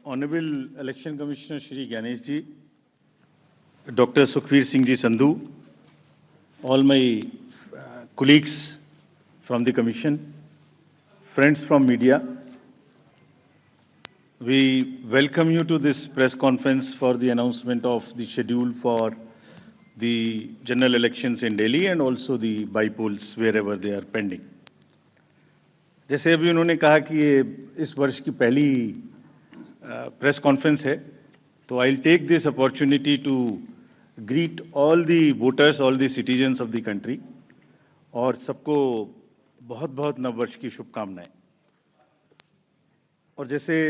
Honorable Election Commissioner Shri Ganesh ji, Dr. Sukhveer Singh ji Sandhu, all my colleagues from the Commission, friends from media, we welcome you to this press conference for the announcement of the schedule for the general elections in Delhi and also the by-polls wherever they are pending. जैसे अभी उन्होंने कहा कि ये इस वर्ष की पहली प्रेस कॉन्फ्रेंस है, तो I will take this opportunity to greet all the voters, all the citizens of the country और सबको बहुत बहुत नववर्ष की शुभकामनाएं। और जैसे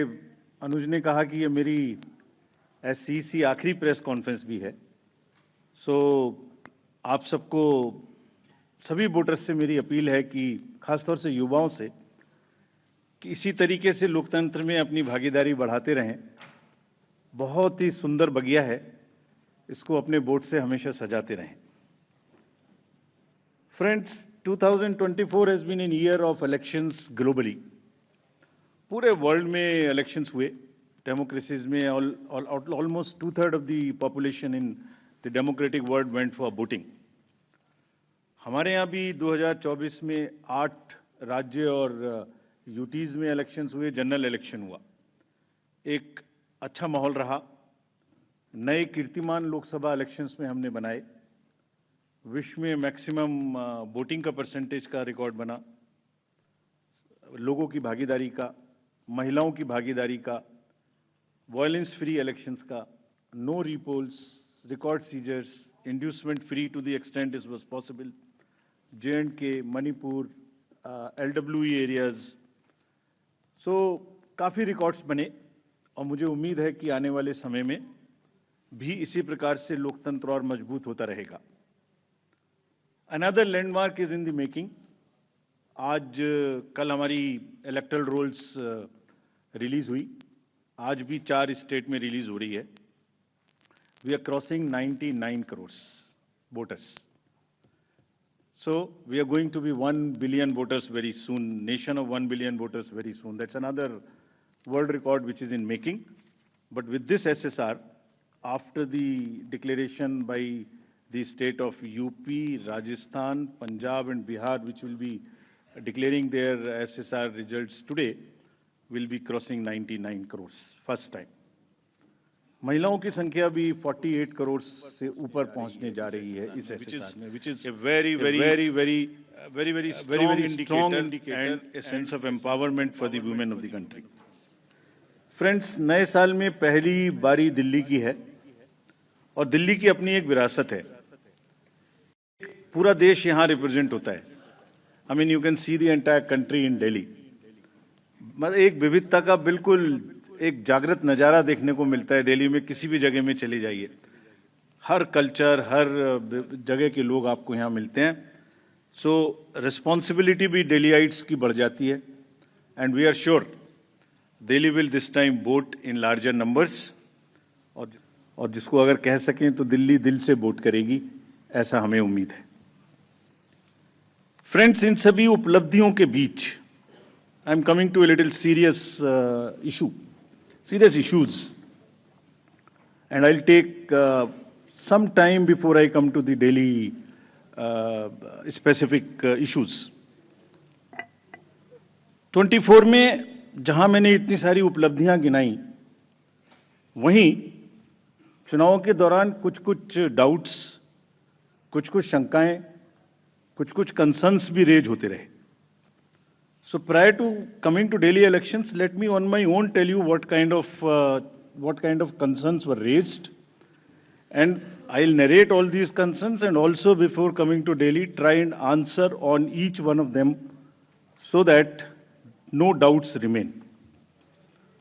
अनुज ने कहा कि ये मेरी ऐसी सी आखिरी प्रेस कॉन्फ्रेंस भी है, सो आप सबको, सभी वोटर्स से मेरी अपील है कि खासतौर से युवाओं से कि इसी तरीके से लोकतंत्र में अपनी भागीदारी बढ़ाते रहें। बहुत ही सुंदर बगिया है, इसको अपने वोट से हमेशा सजाते रहें। Friends, 2024 has been an year of elections globally. पूरे वर्ल्ड में इलेक्शंस हुए। डेमोक्रेसीज में almost 2/3 of the population in the democratic world went for voting. हमारे यहाँ भी 2024 में 8 राज्य और यूटीज में इलेक्शंस हुए, जनरल इलेक्शन हुआ। एक अच्छा माहौल रहा। नए कीर्तिमान लोकसभा इलेक्शंस में हमने बनाए। विश्व में मैक्सिमम वोटिंग का परसेंटेज का रिकॉर्ड बना, लोगों की भागीदारी का, महिलाओं की भागीदारी का, वायलेंस फ्री इलेक्शंस का, no repolls, record seizures, inducement free to the extent it was possible, J&K, Manipur, LWE areas. So काफ़ी रिकॉर्ड्स बने और मुझे उम्मीद है कि आने वाले समय में भी इसी प्रकार से लोकतंत्र और मजबूत होता रहेगा। Another landmark is in the making. आज कल हमारी इलेक्टोरल रोल्स रिलीज हुई। आज भी 4 स्टेट में रिलीज हो रही है। We are crossing 99 crore voters. So we are going to be 1 billion voters very soon, nation of 1 billion voters very soon. That's another world record which is in making. But with this SSR, after the declaration by the state of UP, Rajasthan, Punjab and Bihar, which will be declaring their SSR results today, will be crossing 99 crores, first time. महिलाओं की संख्या भी 48 करोड़ से ऊपर पहुंचने जा रही है इस एसएसआर में, which is a very strong indicator and a sense of empowerment for the women of the country. Friends, नए साल में पहली बारी दिल्ली की है और दिल्ली की अपनी एक विरासत है। पूरा देश यहाँ रिप्रेजेंट होता है। I mean you can see the entire country in Delhi. मतलब एक विविधता का बिल्कुल एक जागृत नज़ारा देखने को मिलता है। दिल्ली में किसी भी जगह में चले जाइए, हर कल्चर, हर जगह के लोग आपको यहाँ मिलते हैं। सो रिस्पॉन्सिबिलिटी भी दिल्लीइट्स की बढ़ जाती है and we are sure Delhi will this time vote in larger numbers. और जिसको अगर कह सकें तो दिल्ली दिल से वोट करेगी, ऐसा हमें उम्मीद है। फ्रेंड्स, इन सभी उपलब्धियों के बीच I am coming to a little serious issues, and I'll take some time before I come to the daily specific issues. 24 में जहां मैंने इतनी सारी उपलब्धियां गिनाई, वहीं चुनाव के दौरान कुछ डाउट्स, कुछ शंकाएं, कुछ कंसर्न्स भी रेज होते रहे। So prior to coming to Delhi elections, let me on my own tell you what kind of concerns were raised, and I'll narrate all these concerns and also before coming to Delhi try and answer on each one of them so that no doubts remain.